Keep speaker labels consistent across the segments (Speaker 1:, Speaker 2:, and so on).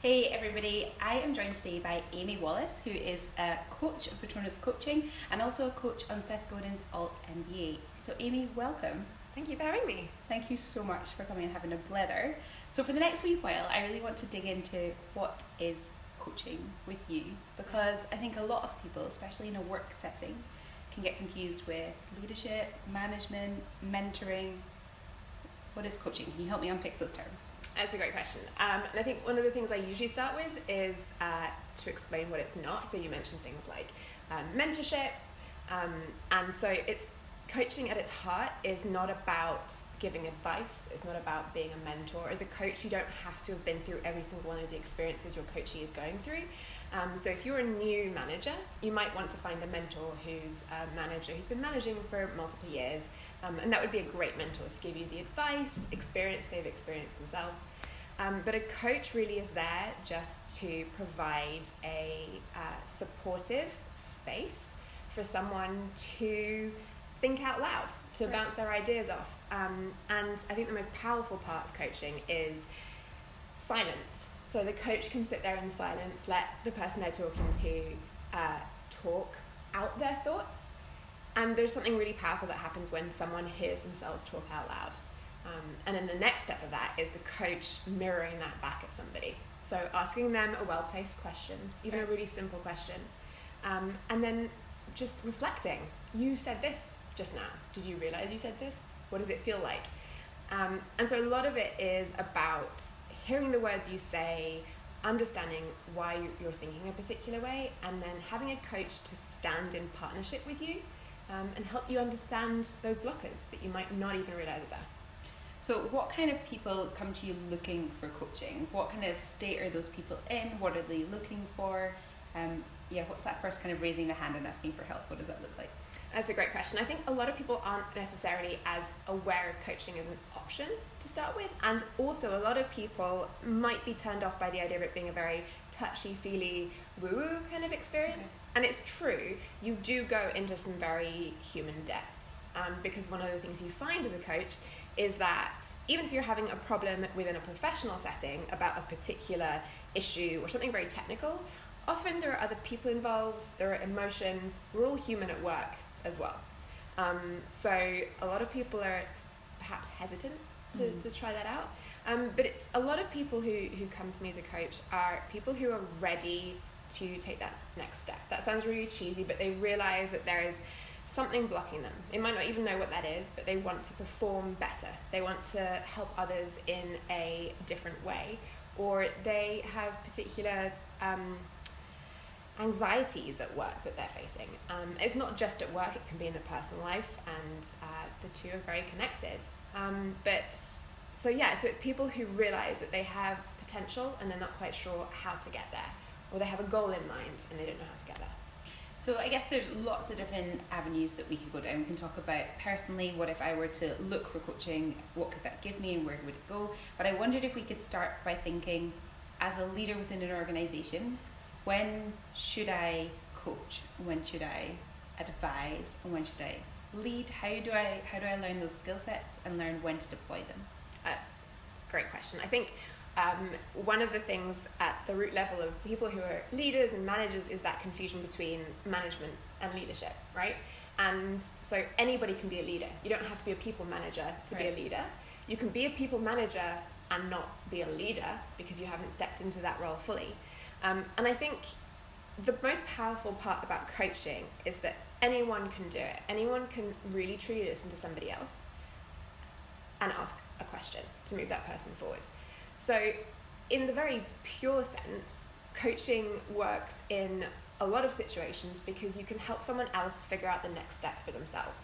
Speaker 1: Hey everybody, I am joined today by Amy Wallace, who is a coach of Patronus Coaching and also a coach on Seth Godin's Alt MBA. So Amy, welcome.
Speaker 2: Thank you for having me.
Speaker 1: Thank you so much for coming and having a blether. So for the next wee while, I really want to dig into what is coaching with you, because I think a lot of people, especially in a work setting, can get confused with leadership, management, mentoring. What is coaching? Can you help me unpick those terms?
Speaker 2: That's a great question. And I think one of the things I usually start with is to explain what it's not. So you mentioned things like mentorship. And so it's coaching at its heart is not about giving advice. It's not about being a mentor. As a coach, you don't have to have been through every single one of the experiences your coachee is going through. So if you're a new manager, you might want to find a mentor who's a manager who's been managing for multiple years. And that would be a great mentor to give you the advice, experience they've experienced themselves. But a coach really is there just to provide a supportive space for someone to think out loud, to bounce their ideas off. And I think the most powerful part of coaching is silence. So the coach can sit there in silence, let the person they're talking to talk out their thoughts. And there's something really powerful that happens when someone hears themselves talk out loud. And then the next step of that is the coach mirroring that back at somebody. So asking them a well-placed question, even a really simple question. And then just reflecting. You said this just now. Did you realize you said this? What does it feel like? And so a lot of it is about hearing the words you say, understanding why you're thinking a particular way, and then having a coach to stand in partnership with you and help you understand those blockers that you might not even realize are there.
Speaker 1: So what kind of people come to you looking for coaching? What kind of state are those people in? What are they looking for? What's that first kind of raising the hand and asking for help? What does that look like?
Speaker 2: That's a great question. I think a lot of people aren't necessarily as aware of coaching as an option to start with. And also a lot of people might be turned off by the idea of it being a very touchy-feely, woo-woo kind of experience. Okay. And it's true, you do go into some very human depths. Because one of the things you find as a coach is that even if you're having a problem within a professional setting about a particular issue or something very technical, often there are other people involved, there are emotions, we're all human at work as well. So a lot of people are perhaps hesitant to try that out. But it's a lot of people who come to me as a coach are people who are ready to take that next step. That sounds really cheesy, but they realize that there is something blocking them. They might not even know what that is, but they want to perform better. They want to help others in a different way, or they have particular anxieties at work that they're facing. It's not just at work, it can be in a personal life, and the two are very connected. So it's people who realize that they have potential and they're not quite sure how to get there, or they have a goal in mind and they don't know how to get there.
Speaker 1: So I guess there's lots of different avenues that we could go down. We can talk about personally, what if I were to look for coaching, what could that give me and where would it go? But I wondered if we could start by thinking, as a leader within an organization, when should I coach? When should I advise? And when should I lead? How do I learn those skill sets and learn when to deploy them?
Speaker 2: It's a great question. I think one of the things at the root level of people who are leaders and managers is that confusion between management and leadership, right? And so anybody can be a leader. You don't have to be a people manager to be a leader. You can be a people manager and not be a leader because you haven't stepped into that role fully. And I think the most powerful part about coaching is that anyone can do it. Anyone can really truly listen to somebody else and ask a question to move that person forward. So in the very pure sense, coaching works in a lot of situations because you can help someone else figure out the next step for themselves.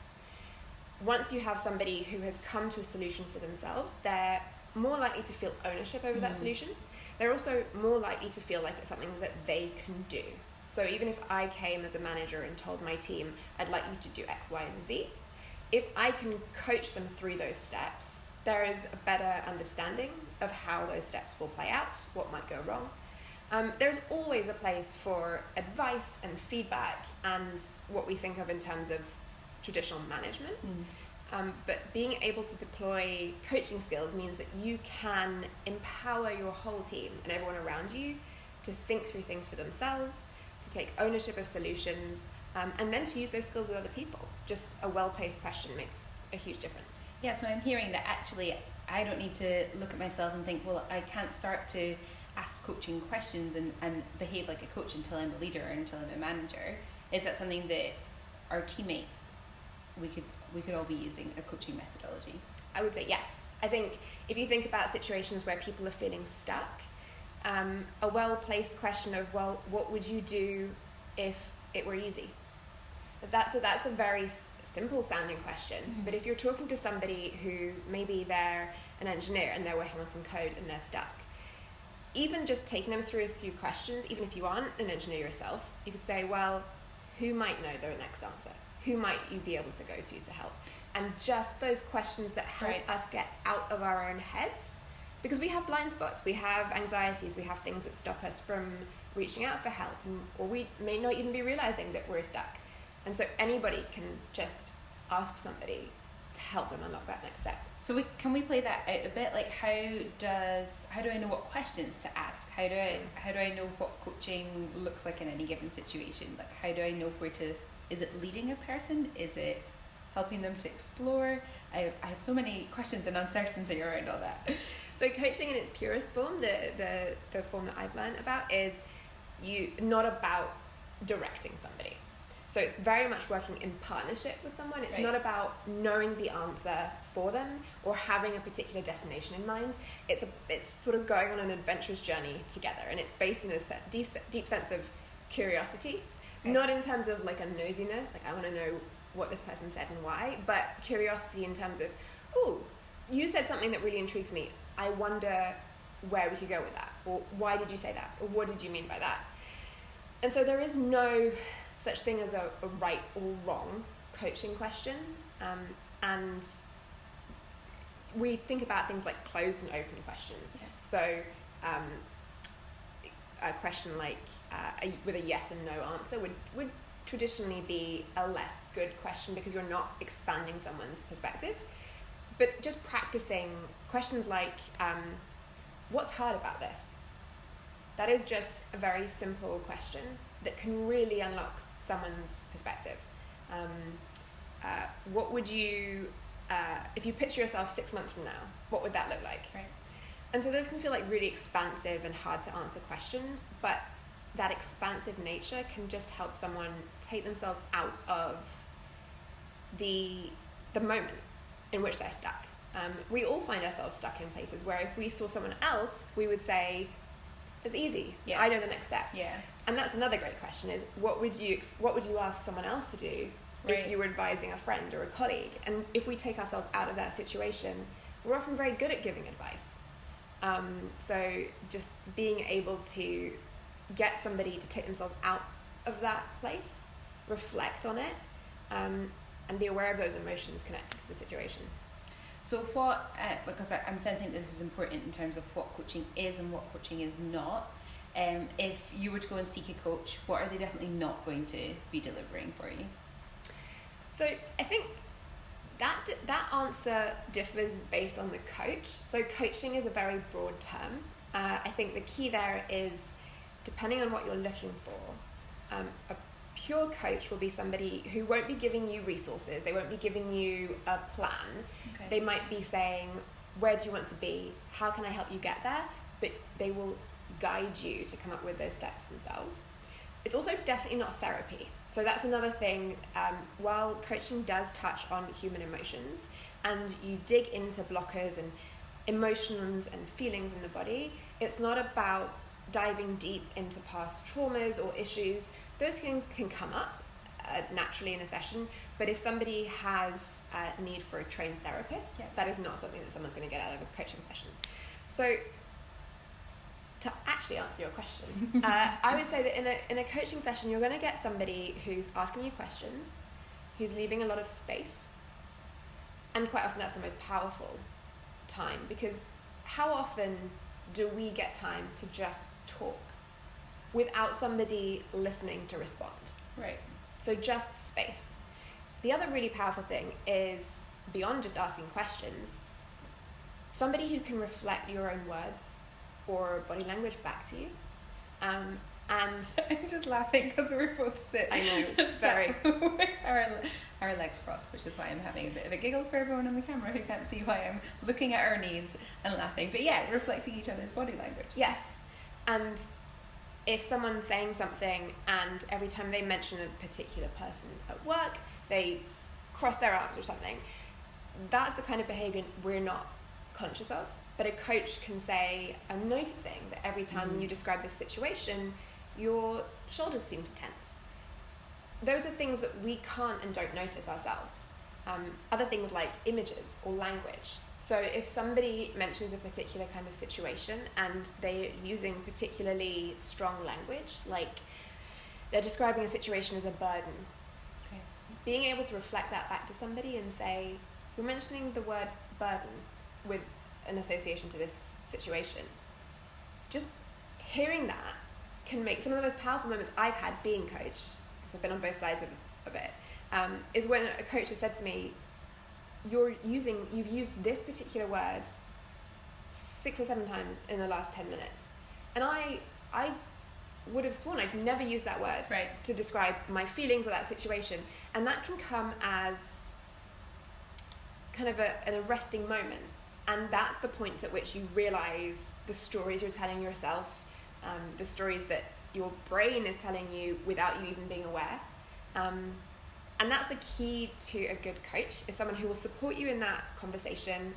Speaker 2: Once you have somebody who has come to a solution for themselves, they're more likely to feel ownership over that solution. They're also more likely to feel like it's something that they can do. So even if I came as a manager and told my team, I'd like you to do X, Y, and Z, if I can coach them through those steps, there is a better understanding of how those steps will play out, what might go wrong. There's always a place for advice and feedback and what we think of in terms of traditional management. But being able to deploy coaching skills means that you can empower your whole team and everyone around you to think through things for themselves, to take ownership of solutions, and then to use those skills with other people. Just a well-placed question makes a huge difference.
Speaker 1: Yeah, so I'm hearing that actually I don't need to look at myself and think, well, I can't start to ask coaching questions and behave like a coach until I'm a leader or until I'm a manager. Is that something that our teammates, we could all be using a coaching methodology?
Speaker 2: I would say yes. I think if you think about situations where people are feeling stuck, a well-placed question of, well, what would you do if it were easy? That's a very simple sounding question, but if you're talking to somebody who maybe they're an engineer and they're working on some code and they're stuck, even just taking them through a few questions, even if you aren't an engineer yourself, you could say, well, who might know their next answer? Who might you be able to go to help? And just those questions that help us get out of our own heads, because we have blind spots, we have anxieties, we have things that stop us from reaching out for help, or we may not even be realizing that we're stuck. And so anybody can just ask somebody to help them unlock that next step.
Speaker 1: So can we play that out a bit? Like how do I know what questions to ask? How do I know what coaching looks like in any given situation? Like how do I know is it leading a person? Is it helping them to explore? I have so many questions and uncertainty around all that.
Speaker 2: So coaching in its purest form, the form that I've learned about, is not about directing somebody. So it's very much working in partnership with someone. It's not about knowing the answer for them or having a particular destination in mind. It's sort of going on an adventurous journey together, and it's based in a deep sense of curiosity, not in terms of like a nosiness, like I want to know what this person said and why, but curiosity in terms of, oh, you said something that really intrigues me. I wonder where we could go with that, or why did you say that, or what did you mean by that? And so there is no such thing as a right or wrong coaching question, and we think about things like closed and open questions. So a question like with a yes and no answer would traditionally be a less good question, because you're not expanding someone's perspective. But just practicing questions like, what's hard about this? That is just a very simple question that can really unlock someone's perspective. What would you, if you picture yourself 6 months from now, what would that look like?
Speaker 1: Right.
Speaker 2: And so those can feel like really expansive and hard to answer questions, but that expansive nature can just help someone take themselves out of the moment in which they're stuck. We all find ourselves stuck in places where if we saw someone else, we would say, it's easy. Yeah. I know the next step.
Speaker 1: Yeah.
Speaker 2: And that's another great question, is what would you ask someone else to do if you were advising a friend or a colleague? And if we take ourselves out of that situation, we're often very good at giving advice. So just being able to get somebody to take themselves out of that place, reflect on it, and be aware of those emotions connected to the situation.
Speaker 1: So because I'm sensing this is important in terms of what coaching is and what coaching is not. If you were to go and seek a coach, what are they definitely not going to be delivering for you?
Speaker 2: So I think that answer differs based on the coach. So coaching is a very broad term. I think the key there is, depending on what you're looking for, a pure coach will be somebody who won't be giving you resources. They won't be giving you a plan. Okay. They might be saying, where do you want to be? How can I help you get there? But they will guide you to come up with those steps themselves. It's also definitely not therapy. So that's another thing. While coaching does touch on human emotions, and you dig into blockers and emotions and feelings in the body, it's not about diving deep into past traumas or issues. Those things can come up naturally in a session, but if somebody has a need for a trained therapist, that is not something that someone's going to get out of a coaching session. So to actually answer your question, I would say that in a coaching session, you're going to get somebody who's asking you questions, who's leaving a lot of space, and quite often that's the most powerful time, because how often do we get time to just talk without somebody listening to respond?
Speaker 1: Right.
Speaker 2: So just space. The other really powerful thing is beyond just asking questions, somebody who can reflect your own words or body language back to you. And
Speaker 1: I'm just laughing because we're both sitting.
Speaker 2: I know, sorry.
Speaker 1: With our legs crossed, which is why I'm having a bit of a giggle for everyone on the camera who can't see why I'm looking at our knees and laughing. But yeah, reflecting each other's body language.
Speaker 2: Yes. And if someone's saying something and every time they mention a particular person at work, they cross their arms or something, that's the kind of behaviour we're not conscious of. But a coach can say, I'm noticing that every time you describe this situation, your shoulders seem to tense. Those are things that we can't and don't notice ourselves. Other things like images or language. So if somebody mentions a particular kind of situation and they're using particularly strong language, like they're describing a situation as a burden,
Speaker 1: okay,
Speaker 2: being able to reflect that back to somebody and say, you're mentioning the word burden with an association to this situation. Just hearing that can make some of the most powerful moments I've had being coached, because I've been on both sides of it, is when a coach has said to me, you've used this particular word 6 or 7 times in the last 10 minutes. And I would have sworn I'd never used that word to describe my feelings or that situation. And that can come as kind of an arresting moment. And that's the points at which you realise the stories you're telling yourself, the stories that your brain is telling you without you even being aware. And that's the key to a good coach, is someone who will support you in that conversation.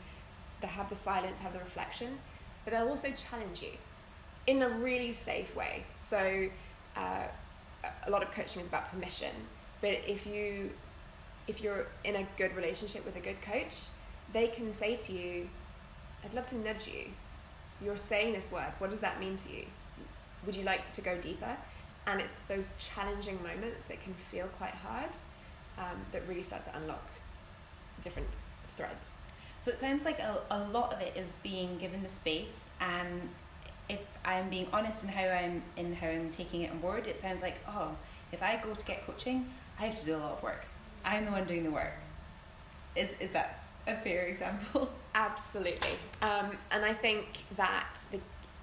Speaker 2: They have the silence, have the reflection, but they'll also challenge you in a really safe way. So a lot of coaching is about permission, but if you're in a good relationship with a good coach, they can say to you, I'd love to nudge you. You're saying this word. What does that mean to you? Would you like to go deeper? And it's those challenging moments that can feel quite hard that really start to unlock different threads.
Speaker 1: So it sounds like a lot of it is being given the space, and if I'm being honest in how I'm taking it on board, it sounds like, oh, if I go to get coaching, I have to do a lot of work. I'm the one doing the work. Is that a fair example?
Speaker 2: Absolutely. And I think that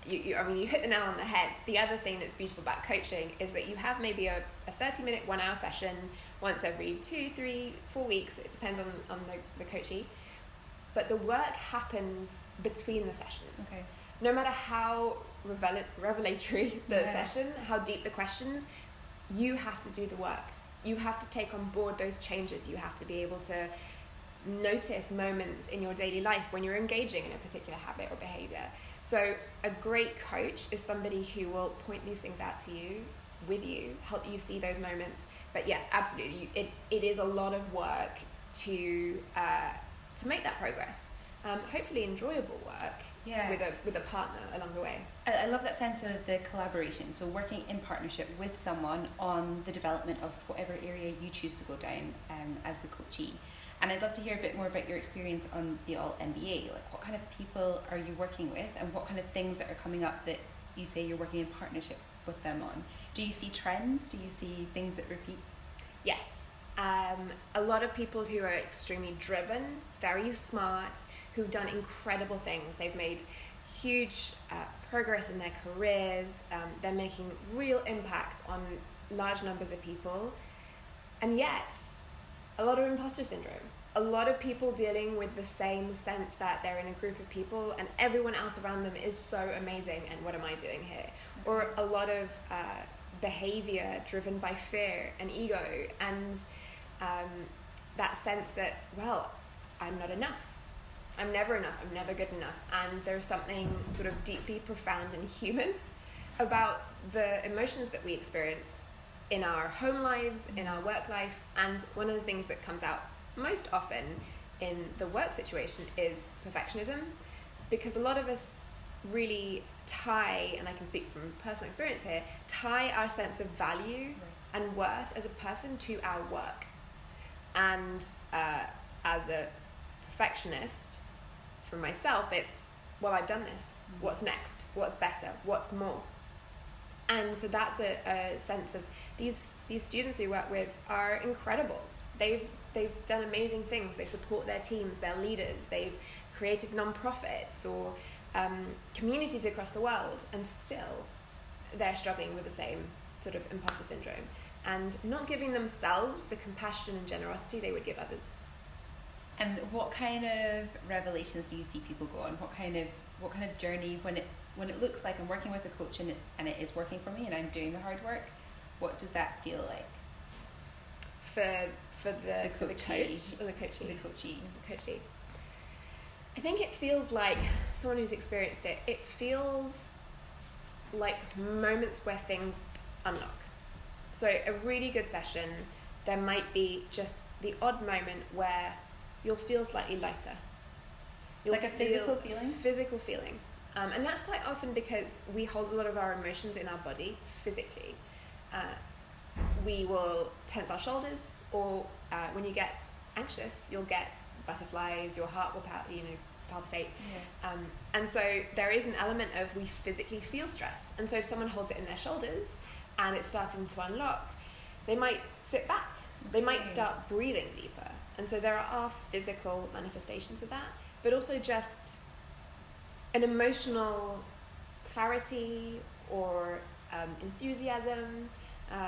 Speaker 2: you hit the nail on the head. The other thing that's beautiful about coaching is that you have maybe a 30-minute, 1 hour session once every 2, 3, 4 weeks. It depends on the coachee. But the work happens between the sessions.
Speaker 1: Okay.
Speaker 2: No matter how revelatory the session, how deep the questions, you have to do the work. You have to take on board those changes. You have to be able to notice moments in your daily life when you're engaging in a particular habit or behavior. So a great coach is somebody who will point these things out to you, with you, help you see those moments. But yes, absolutely, it is a lot of work to make that progress. Hopefully enjoyable work with a partner along the way.
Speaker 1: I love that sense of the collaboration. So working in partnership with someone on the development of whatever area you choose to go down as the coachee. And I'd love to hear a bit more about your experience on the Alt MBA. Like, what kind of people are you working with, and what kind of things that are coming up that you say you're working in partnership with them on? Do you see trends? Do you see things that repeat?
Speaker 2: Yes. A lot of people who are extremely driven, very smart, who've done incredible things. They've made huge progress in their careers. They're making real impact on large numbers of people. And yet, a lot of imposter syndrome. A lot of people dealing with the same sense that they're in a group of people and everyone else around them is so amazing, and what am I doing here? Or a lot of behavior driven by fear and ego, and that sense that, well, I'm not enough. I'm never enough. I'm never good enough. And there's something sort of deeply profound and human about the emotions that we experience in our home lives, in our work life. And one of the things that comes out most often in the work situation is perfectionism, because a lot of us really tie, and I can speak from personal experience here, tie our sense of value and worth as a person to our work. And as a perfectionist, for myself, it's, well, I've done this. What's next? What's better? What's more? And so that's a sense of these students we work with are incredible. They've they've done amazing things. They support their teams, their leaders. They've created non-profits or communities across the world, and still they're struggling with the same sort of imposter syndrome and not giving themselves the compassion and generosity they would give others.
Speaker 1: And what kind of revelations do you see people go on? What kind of journey, when it looks like I'm working with a coach and it is working for me and I'm doing the hard work, what does that feel like?
Speaker 2: For the coach or the coachee. I think it feels like, someone who's experienced it, it feels like moments where things unlock. So a really good session, there might be just the odd moment where you'll feel slightly lighter.
Speaker 1: Like a physical feeling?
Speaker 2: Physical feeling. And that's quite often because we hold a lot of our emotions in our body physically. We will tense our shoulders, or when you get anxious, you'll get butterflies, your heart will palpitate. Yeah. And so there is an element of we physically feel stress. And so if someone holds it in their shoulders and it's starting to unlock, they might sit back. They might start breathing deeper. And so there are physical manifestations of that, but also just an emotional clarity or enthusiasm.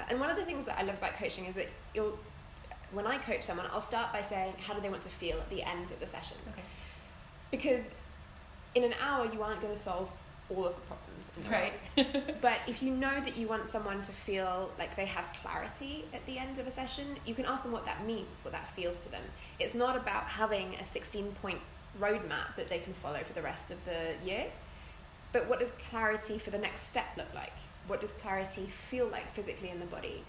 Speaker 2: And one of the things that I love about coaching is that when I coach someone, I'll start by saying, how do they want to feel at the end of the session? Okay. Because in an hour, you aren't going to solve all of the problems in the world. But if you know that you want someone to feel like they have clarity at the end of a session, you can ask them what that means, what that feels to them. It's not about having a 16-point roadmap that they can follow for the rest of the year, but what does clarity for the next step look like? What does clarity feel like physically in the body?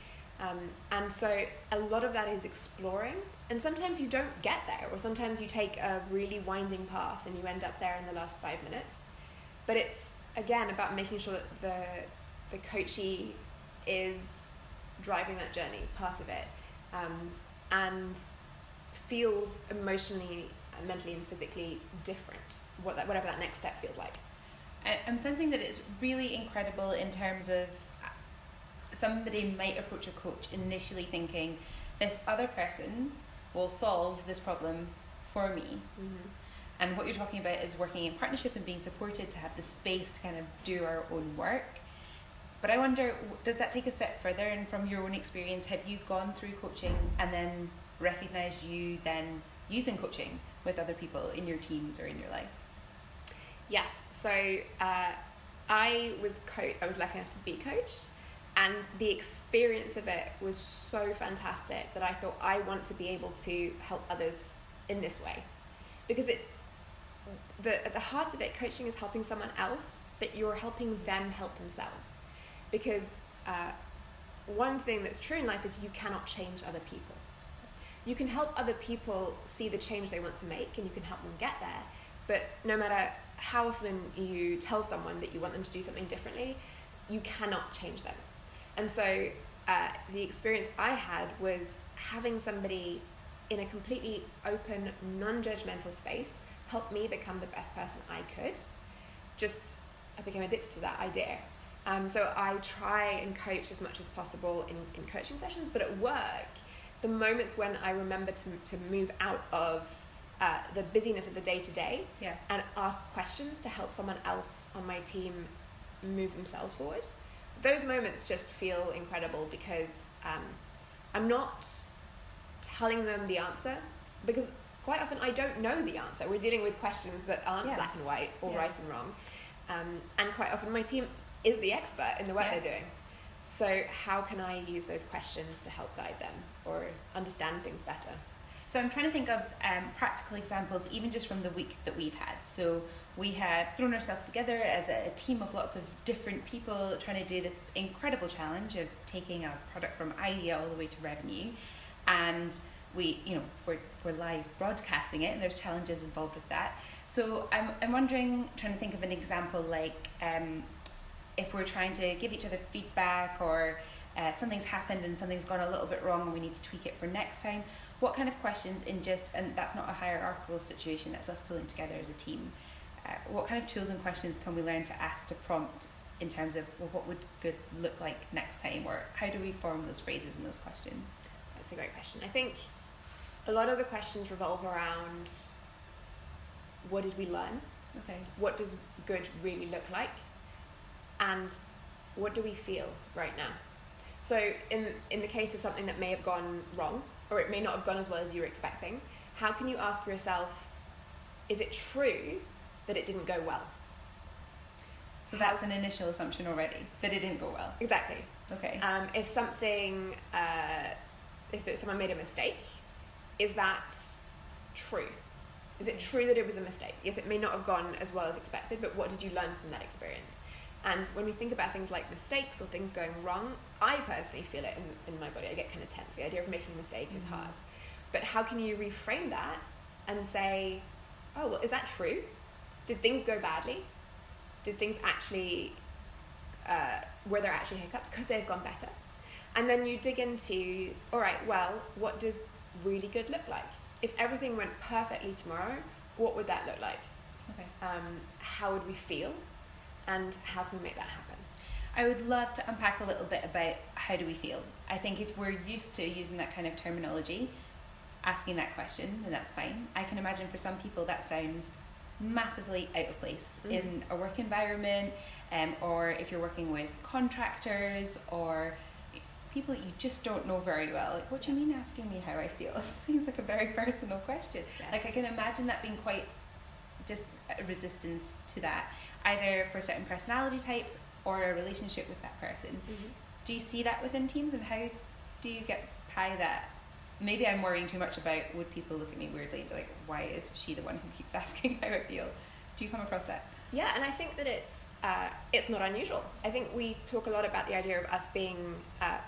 Speaker 2: And so a lot of that is exploring, and sometimes you don't get there, or sometimes you take a really winding path and you end up there in the last 5 minutes. But it's, again, about making sure that the coachee is driving that journey, part of it, and feels emotionally, mentally and physically different, whatever that next step feels like.
Speaker 1: I'm sensing that it's really incredible in terms of somebody might approach a coach initially thinking this other person will solve this problem for me. Mm-hmm. And what you're talking about is working in partnership and being supported to have the space to kind of do our own work. But I wonder, does that take a step further? And from your own experience, have you gone through coaching and then recognized you then using coaching with other people in your teams or in your life?
Speaker 2: Yes. So I was lucky enough to be coached, and the experience of it was so fantastic that I thought I want to be able to help others in this way, because at the heart of it, coaching is helping someone else, but you're helping them help themselves. Because one thing that's true in life is you cannot change other people. You can help other people see the change they want to make, and you can help them get there. But no matter how often you tell someone that you want them to do something differently, you cannot change them. And so the experience I had was having somebody in a completely open, non-judgmental space help me become the best person I could. I became addicted to that idea. So I try and coach as much as possible in coaching sessions, but at work, the moments when I remember to move out of the busyness of the day-to-day and ask questions to help someone else on my team move themselves forward, those moments just feel incredible, because I'm not telling them the answer, because quite often I don't know the answer. We're dealing with questions that aren't black and white or right and wrong. And quite often my team is the expert in the work they're doing. So how can I use those questions to help guide them or understand things better?
Speaker 1: So I'm trying to think of practical examples, even just from the week that we've had. So we have thrown ourselves together as a team of lots of different people trying to do this incredible challenge of taking a product from idea all the way to revenue. And we're live broadcasting it, and there's challenges involved with that. So I'm wondering, trying to think of an example, like if we're trying to give each other feedback, or something's happened and something's gone a little bit wrong and we need to tweak it for next time. What kind of questions and that's not a hierarchical situation, that's us pulling together as a team. What kind of tools and questions can we learn to ask to prompt in terms of, well, what would good look like next time, or how do we form those phrases and those questions?
Speaker 2: That's a great question. I think a lot of the questions revolve around what did we learn?
Speaker 1: Okay.
Speaker 2: What does good really look like? And what do we feel right now? So in the case of something that may have gone wrong, or it may not have gone as well as you were expecting, how can you ask yourself, is it true that it didn't go well?
Speaker 1: So that's an initial assumption already, that it didn't go well.
Speaker 2: Exactly.
Speaker 1: Okay.
Speaker 2: If something, if someone made a mistake, is that true? Is it true that it was a mistake? Yes, it may not have gone as well as expected, but what did you learn from that experience? And when we think about things like mistakes or things going wrong, I personally feel it in my body. I get kind of tense. The idea of making a mistake is hard. But how can you reframe that and say, oh, well, is that true? Did things go badly? Did things actually, were there actually hiccups? Could they have gone better? And then you dig into, all right, well, what does really good look like? If everything went perfectly tomorrow, what would that look like?
Speaker 1: Okay.
Speaker 2: How would we feel? And how can we make that happen?
Speaker 1: I would love to unpack a little bit about how do we feel. I think if we're used to using that kind of terminology, asking that question, then that's fine. I can imagine for some people that sounds massively out of place in a work environment, or if you're working with contractors or people that you just don't know very well. Like, what do you mean asking me how I feel? It seems like a very personal question.
Speaker 2: Yes.
Speaker 1: Like, I can imagine that being quite just a resistance to that, either for certain personality types or a relationship with that person. Do you see that within teams, and how do you get by that? Maybe I'm worrying too much about, would people look at me weirdly and be like, why is she the one who keeps asking how I feel? Do you come across that?
Speaker 2: Yeah, and I think that it's not unusual. I think we talk a lot about the idea of us being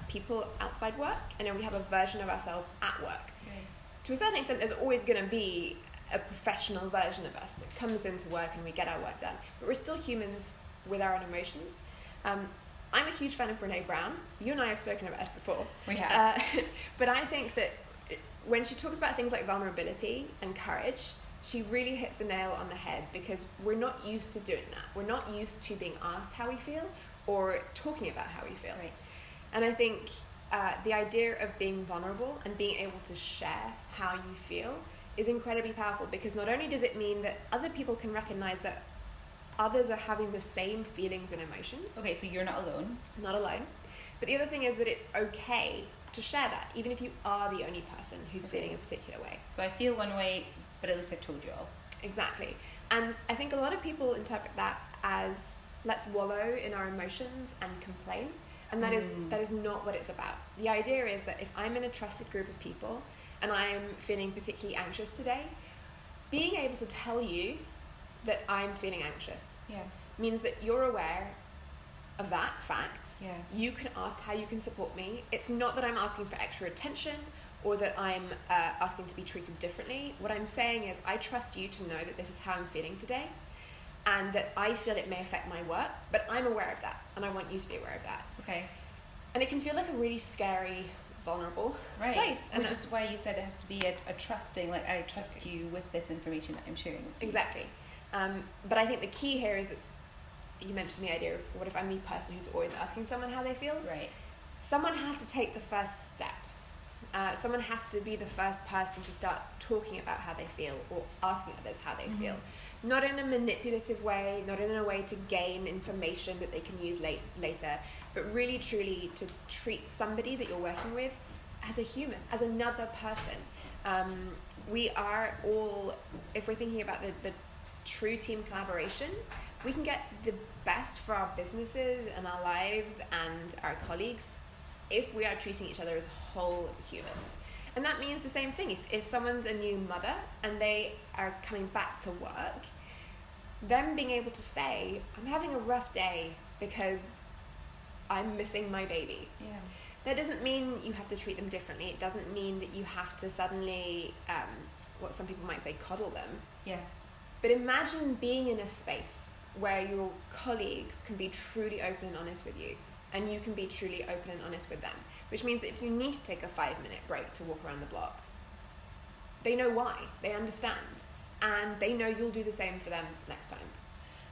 Speaker 2: people outside work, and then we have a version of ourselves at work.
Speaker 1: Right.
Speaker 2: To a certain extent, there's always going to be a professional version of us that comes into work and we get our work done. But we're still humans with our own emotions. I'm a huge fan of Brené Brown. You and I have spoken about this before.
Speaker 1: We have.
Speaker 2: But I think that when she talks about things like vulnerability and courage, she really hits the nail on the head, because we're not used to doing that. We're not used to being asked how we feel or talking about how we feel.
Speaker 1: Right.
Speaker 2: And I think the idea of being vulnerable and being able to share how you feel is incredibly powerful, because not only does it mean that other people can recognize that others are having the same feelings and emotions.
Speaker 1: Okay, so you're not alone.
Speaker 2: Not alone. But the other thing is that it's okay to share that, even if you are the only person who's feeling a particular way.
Speaker 1: So I feel one way, but at least I've told you all.
Speaker 2: Exactly. And I think a lot of people interpret that as, let's wallow in our emotions and complain. And that is not what it's about. The idea is that if I'm in a trusted group of people and I'm feeling particularly anxious today, being able to tell you that I'm feeling anxious means that you're aware of that fact.
Speaker 1: Yeah.
Speaker 2: You can ask how you can support me. It's not that I'm asking for extra attention or that I'm asking to be treated differently. What I'm saying is, I trust you to know that this is how I'm feeling today, and that I feel it may affect my work, but I'm aware of that, and I want you to be aware of that.
Speaker 1: Okay.
Speaker 2: And it can feel like a really scary, vulnerable
Speaker 1: right.
Speaker 2: place. And
Speaker 1: which is why you said it has to be a trusting, like, I trust you with this information that I'm sharing with you.
Speaker 2: Exactly. But I think the key here is that you mentioned the idea of, what if I'm the person who's always asking someone how they feel?
Speaker 1: Right.
Speaker 2: Someone has to take the first step. Someone has to be the first person to start talking about how they feel, or asking others how they feel. Not in a manipulative way, not in a way to gain information that they can use later, but really truly to treat somebody that you're working with as a human, as another person. We are all, if we're thinking about the true team collaboration, we can get the best for our businesses and our lives and our colleagues if we are treating each other as whole humans. And that means the same thing. If someone's a new mother and they are coming back to work, them being able to say, I'm having a rough day because I'm missing my baby.
Speaker 1: Yeah.
Speaker 2: That doesn't mean you have to treat them differently. It doesn't mean that you have to suddenly, what some people might say, coddle them.
Speaker 1: Yeah.
Speaker 2: But imagine being in a space where your colleagues can be truly open and honest with you, and you can be truly open and honest with them, which means that if you need to take a 5-minute break to walk around the block, they know why, they understand, and they know you'll do the same for them next time.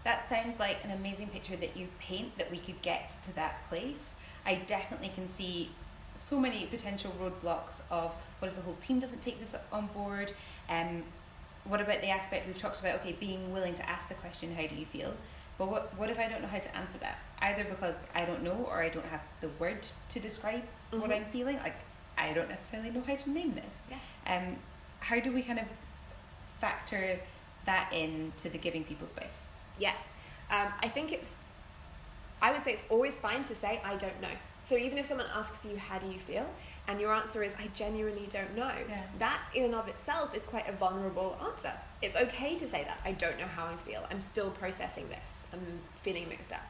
Speaker 1: That sounds like an amazing picture that you paint, that we could get to that place. I definitely can see so many potential roadblocks of what if the whole team doesn't take this on board? What about the aspect we've talked about, okay, being willing to ask the question, how do you feel? But what if I don't know how to answer that? Either because I don't know or I don't have the word to describe what I'm feeling. Like, I don't necessarily know how to name this.
Speaker 2: Yeah.
Speaker 1: How do we kind of factor that into the giving people space?
Speaker 2: Yes. I would say it's always fine to say, I don't know. So even if someone asks you, how do you feel? And your answer is, I genuinely don't know.
Speaker 1: Yeah.
Speaker 2: That in and of itself is quite a vulnerable answer. It's okay to say that. I don't know how I feel. I'm still processing this. I'm feeling mixed up.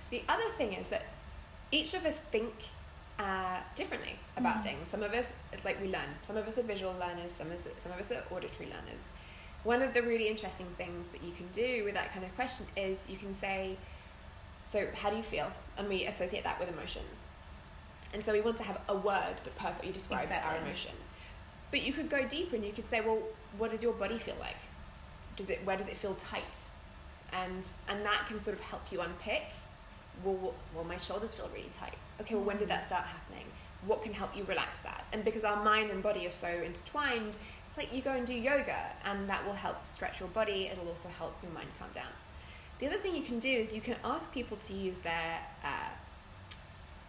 Speaker 2: The other thing is that each of us think differently about things. Some of us, it's like we learn. Some of us are visual learners. Some of us are auditory learners. One of the really interesting things that you can do with that kind of question is you can say, so how do you feel? And we associate that with emotions. And so we want to have a word that perfectly describes our emotion. But you could go deeper and you could say, well, what does your body feel like? Where does it feel tight? And that can sort of help you unpick, well, my shoulders feel really tight. Okay, well, when did that start happening? What can help you relax that? And because our mind and body are so intertwined, it's like you go and do yoga and that will help stretch your body. It'll also help your mind calm down. The other thing you can do is you can ask people to use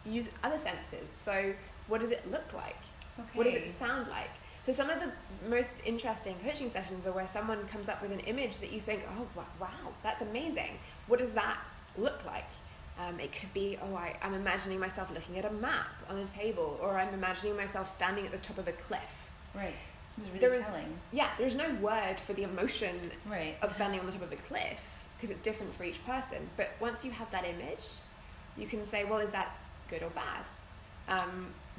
Speaker 2: use other senses. So what does it look like?
Speaker 1: Okay.
Speaker 2: What does it sound like? So some of the most interesting coaching sessions are where someone comes up with an image that you think, oh, wow, that's amazing. What does that look like? It could be, I'm imagining myself looking at a map on a table, or I'm imagining myself standing at the top of a cliff.
Speaker 1: Right. Really telling.
Speaker 2: Yeah, there's no word for the emotion
Speaker 1: right.
Speaker 2: of standing on the top of a cliff, because it's different for each person. But once you have that image, you can say, well, is that good or bad?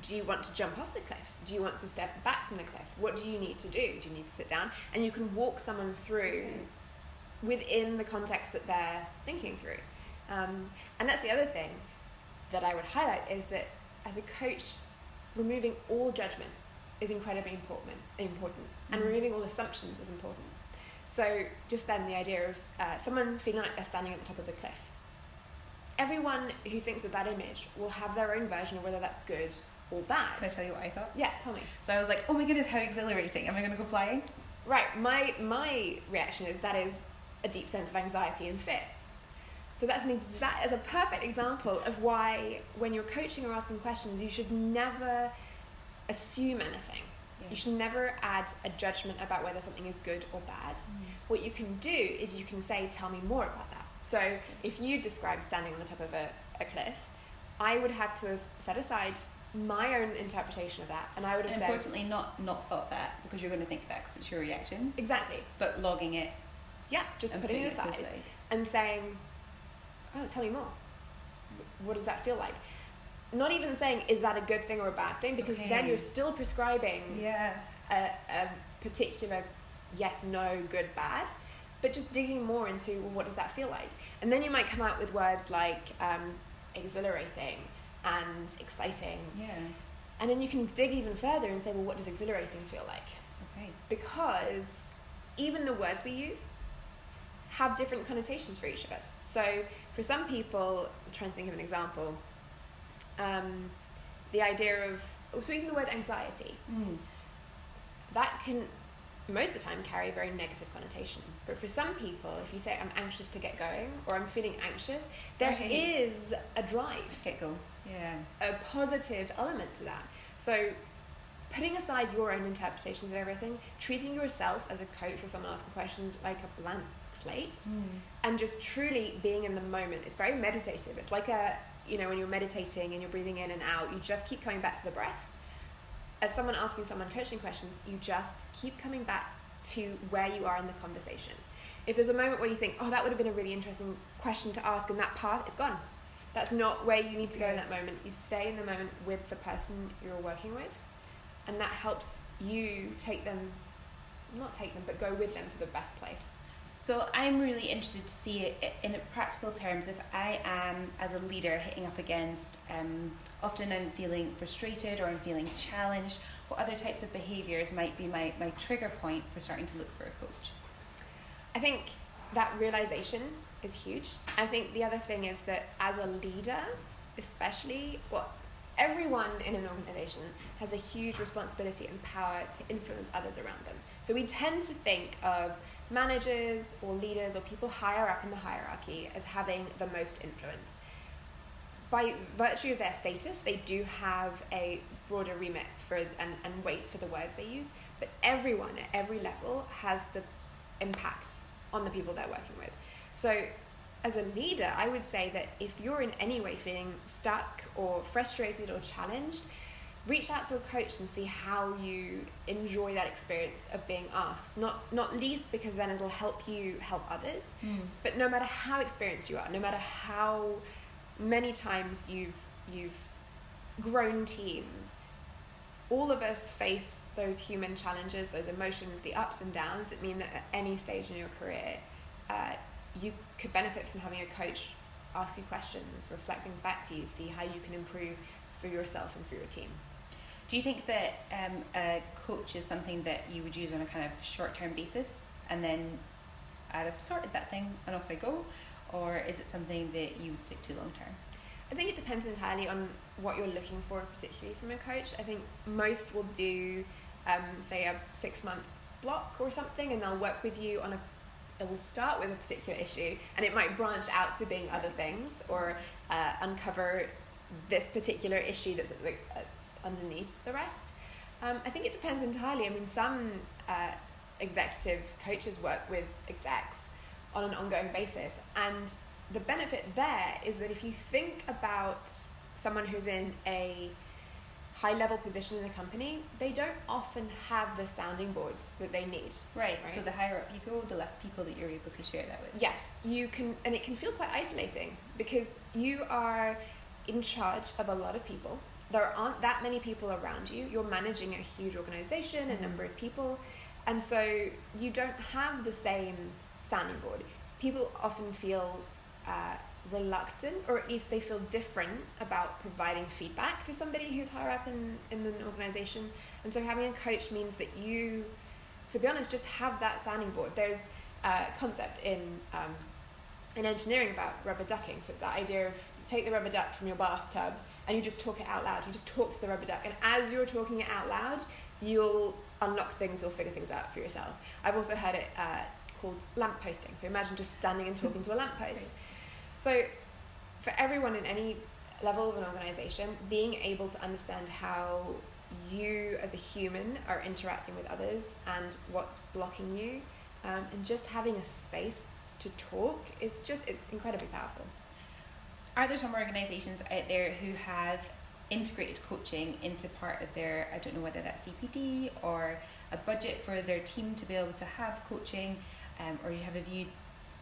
Speaker 2: Do you want to jump off the cliff? Do you want to step back from the cliff? What do you need to do? Do you need to sit down? And you can walk someone through within the context that they're thinking through. And that's the other thing that I would highlight is that as a coach, removing all judgment is incredibly important. And removing all assumptions is important. So just then the idea of someone feeling like they're standing at the top of the cliff. Everyone who thinks of that image will have their own version of whether that's good or bad.
Speaker 1: Can I tell you what I thought?
Speaker 2: Yeah, tell me.
Speaker 1: So I was like, oh my goodness, how exhilarating. Am I going to go flying?
Speaker 2: Right. My reaction is that is a deep sense of anxiety and fear. So that's a perfect example of why when you're coaching or asking questions, you should never assume anything. Yeah. You should never add a judgment about whether something is good or bad. What you can do is you can say, tell me more about that. So if you described standing on the top of a cliff, I would have to have set aside my own interpretation of that, and I would have said...
Speaker 1: Importantly, not thought that, because you're going to think that because it's your reaction.
Speaker 2: Exactly.
Speaker 1: But logging it.
Speaker 2: Yeah, just putting it aside and saying, oh, tell me more. What does that feel like? Not even saying, is that a good thing or a bad thing? Because then you're still prescribing a particular yes, no, good, bad. But just digging more into, well, what does that feel like? And then you might come out with words like exhilarating and exciting. Yeah. And then you can dig even further and say, well, what does exhilarating feel like? Okay. Because even the words we use have different connotations for each of us. So for some people, I'm trying to think of an example, the idea of, so even the word anxiety, that can most of the time carry a very negative connotation. But for some people, if you say, I'm anxious to get going, or I'm feeling anxious, there is a drive.
Speaker 1: Get go. Yeah.
Speaker 2: A positive element to that. So putting aside your own interpretations of everything, treating yourself as a coach or someone asking questions like a blank slate, and just truly being in the moment. It's very meditative. It's like when you're meditating and you're breathing in and out, you just keep coming back to the breath. As someone asking someone coaching questions, you just keep coming back to where you are in the conversation. If there's a moment where you think, oh, that would have been a really interesting question to ask, and that path is gone. That's not where you need to go in that moment. You stay in the moment with the person you're working with, and that helps you but go with them to the best place.
Speaker 1: So I'm really interested to see it in practical terms. If I am, as a leader, hitting up against, often I'm feeling frustrated or I'm feeling challenged, what other types of behaviours might be my trigger point for starting to look for a coach?
Speaker 2: I think that realisation is huge. I think the other thing is that as a leader, especially, everyone in an organization has a huge responsibility and power to influence others around them. So we tend to think of managers or leaders or people higher up in the hierarchy as having the most influence. By virtue of their status, they do have a broader remit and weight for the words they use, but everyone at every level has the impact on the people they're working with. So as a leader, I would say that if you're in any way feeling stuck or frustrated or challenged, reach out to a coach and see how you enjoy that experience of being asked. Not least because then it'll help you help others. But no matter how experienced you are, no matter how many times you've grown teams, all of us face those human challenges, those emotions, the ups and downs that mean that at any stage in your career, you could benefit from having a coach ask you questions, reflect things back to you, see how you can improve for yourself and for your team.
Speaker 1: Do you think that a coach is something that you would use on a kind of short-term basis and then I'd have sorted that thing and off I go? Or is it something that you would stick to long-term?
Speaker 2: I think it depends entirely on what you're looking for, particularly from a coach. I think most will do, say, a 6-month block or something, and they'll work with you on it will start with a particular issue, and it might branch out to being other things, or uncover this particular issue that's underneath the rest. I think it depends entirely. I mean, some executive coaches work with execs on an ongoing basis, and the benefit there is that if you think about someone who's in a high-level position in the company, they don't often have the sounding boards that they need.
Speaker 1: Right. So the higher up you go, the less people that you're able to share that with.
Speaker 2: Yes, you can, and it can feel quite isolating because you are in charge of a lot of people. There aren't that many people around you. You're managing a huge organization, a number of people, and so you don't have the same sounding board. People often feel reluctant, or at least they feel different about providing feedback to somebody who's higher up in an organization. And so having a coach means that you, to be honest, just have that sounding board. There's a concept in engineering about rubber ducking. So it's that idea of you take the rubber duck from your bathtub and you just talk it out loud. You just talk to the rubber duck, and as you're talking it out loud, you'll unlock things, you'll figure things out for yourself. I've also heard it called lampposting. So imagine just standing and talking to a lamppost. So for everyone in any level of an organization, being able to understand how you as a human are interacting with others and what's blocking you, and just having a space to talk it's incredibly powerful.
Speaker 1: Are there some organizations out there who have integrated coaching into part of their, I don't know whether that's CPD or a budget for their team to be able to have coaching, or do you have a view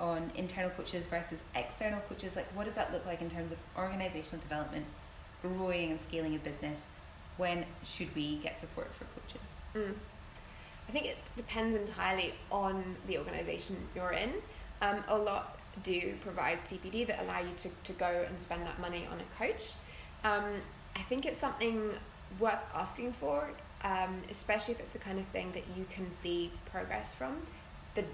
Speaker 1: on internal coaches versus external coaches? Like, what does that look like in terms of organizational development, growing and scaling a business? When should we get support for coaches?
Speaker 2: I think it depends entirely on the organization you're in. A lot do provide CPD that allow you to go and spend that money on a coach. I think it's something worth asking for, especially if it's the kind of thing that you can see progress from.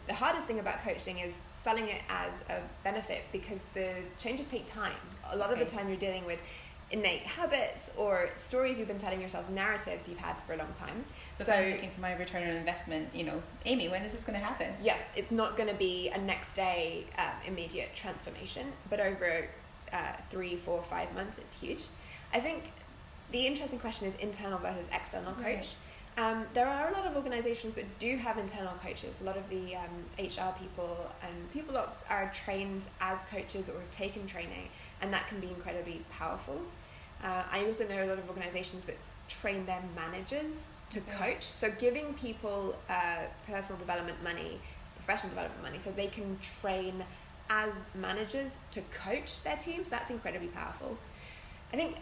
Speaker 2: The hardest thing about coaching is selling it as a benefit, because the changes take time. A lot of the time you're dealing with innate habits or stories you've been telling yourselves, narratives you've had for a long time.
Speaker 1: So if I'm looking for my return on investment, Amy, when is this going to happen?
Speaker 2: Yes, it's not going to be a next day immediate transformation, but over 3, 4, 5 months, it's huge. I think the interesting question is internal versus external coach. There are a lot of organizations that do have internal coaches. A lot of the HR people and people ops are trained as coaches or have taken training, and that can be incredibly powerful. I also know a lot of organizations that train their managers to coach. So giving people personal development money, professional development money, so they can train as managers to coach their teams, that's incredibly powerful. I think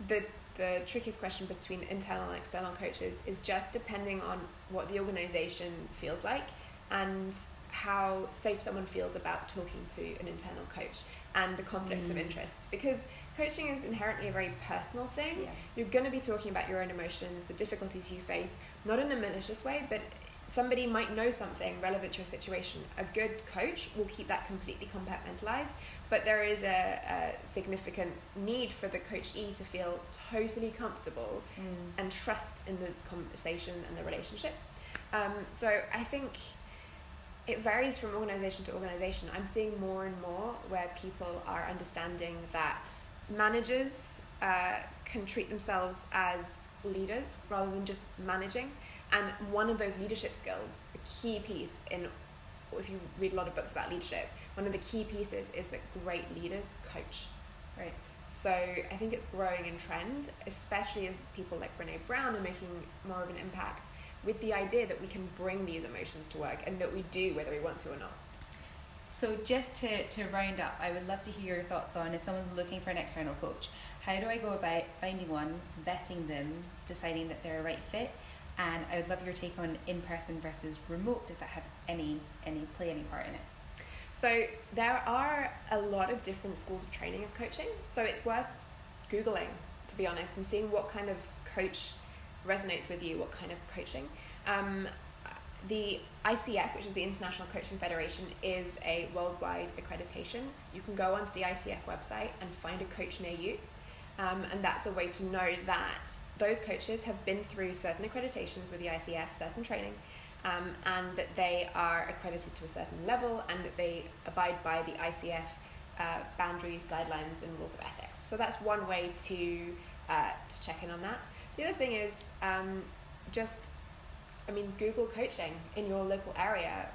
Speaker 2: the trickiest question between internal and external coaches is just depending on what the organization feels like and how safe someone feels about talking to an internal coach and the conflicts of interest, because coaching is inherently a very personal thing. You're going to be talking about your own emotions, the difficulties you face, not in a malicious way, but somebody might know something relevant to your situation. A good coach will keep that completely compartmentalized, but there is a significant need for the coachee to feel totally comfortable and trust in the conversation and the relationship. So I think it varies from organization to organization. I'm seeing more and more where people are understanding that managers can treat themselves as leaders rather than just managing. And one of those leadership skills, the key piece if you read a lot of books about leadership, one of the key pieces is that great leaders coach.
Speaker 1: Right.
Speaker 2: So I think it's growing in trend, especially as people like Brene Brown are making more of an impact with the idea that we can bring these emotions to work and that we do whether we want to or not.
Speaker 1: So just to round up, I would love to hear your thoughts on, if someone's looking for an external coach, how do I go about finding one, vetting them, deciding that they're a right fit? And I would love your take on in-person versus remote. Does that have play any part in it?
Speaker 2: So there are a lot of different schools of training of coaching. So it's worth Googling, to be honest, and seeing what kind of coach resonates with you, what kind of coaching. The ICF, which is the International Coaching Federation, is a worldwide accreditation. You can go onto the ICF website and find a coach near you. And that's a way to know that those coaches have been through certain accreditations with the ICF, certain training, and that they are accredited to a certain level and that they abide by the ICF boundaries, guidelines, and rules of ethics. So that's one way to check in on that. The other thing is Google coaching in your local area.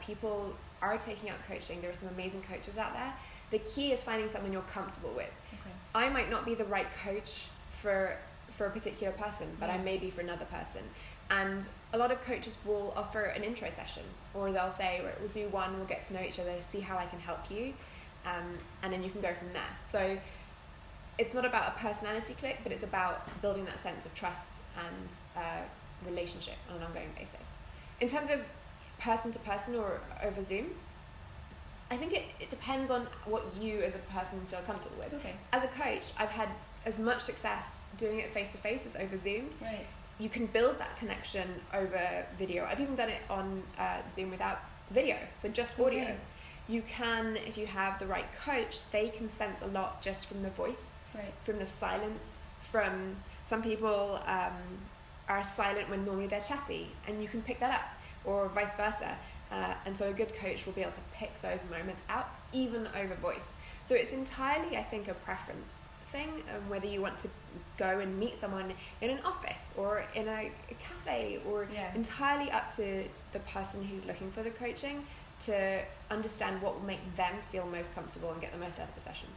Speaker 2: People are taking out coaching. There are some amazing coaches out there. The key is finding someone you're comfortable with.
Speaker 1: Okay.
Speaker 2: I might not be the right coach for a particular person, but I may be for another person. And a lot of coaches will offer an intro session, or they'll say, we'll do one, we'll get to know each other, see how I can help you, and then you can go from there. So it's not about a personality click, but it's about building that sense of trust and relationship on an ongoing basis. In terms of person to person or over Zoom, I think it depends on what you as a person feel comfortable with.
Speaker 1: Okay.
Speaker 2: As a coach, I've had as much success doing it face to face as over Zoom.
Speaker 1: Right.
Speaker 2: You can build that connection over video. I've even done it on Zoom without video, so just audio.
Speaker 1: Okay.
Speaker 2: You can, if you have the right coach, they can sense a lot just from the voice,
Speaker 1: Right.
Speaker 2: from the silence, from some people are silent when normally they're chatty, and you can pick that up, or vice versa. And so a good coach will be able to pick those moments out, even over voice. So it's entirely, I think, a preference thing, whether you want to go and meet someone in an office or in a cafe, or entirely up to the person who's looking for the coaching to understand what will make them feel most comfortable and get the most out of the session.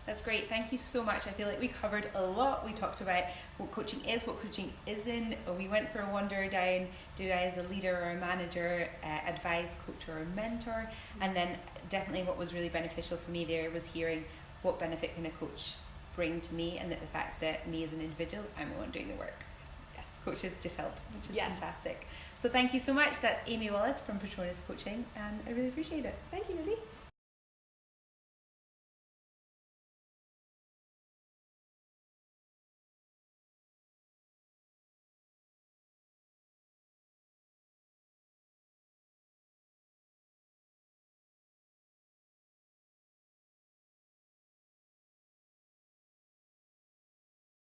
Speaker 1: That's great. Thank you so much. I feel like we covered a lot. We talked about what coaching is, what coaching isn't. We went for a wander down, do I as a leader or a manager advise, coach or a mentor? And then definitely what was really beneficial for me there was hearing what benefit can a coach bring to me, and that the fact that me as an individual, I'm the one doing the work.
Speaker 2: Yes.
Speaker 1: Coaches just help, which is fantastic. So thank you so much. That's Amy Wallace from Patronus Coaching, and I really appreciate it.
Speaker 2: Thank you, Lizzie.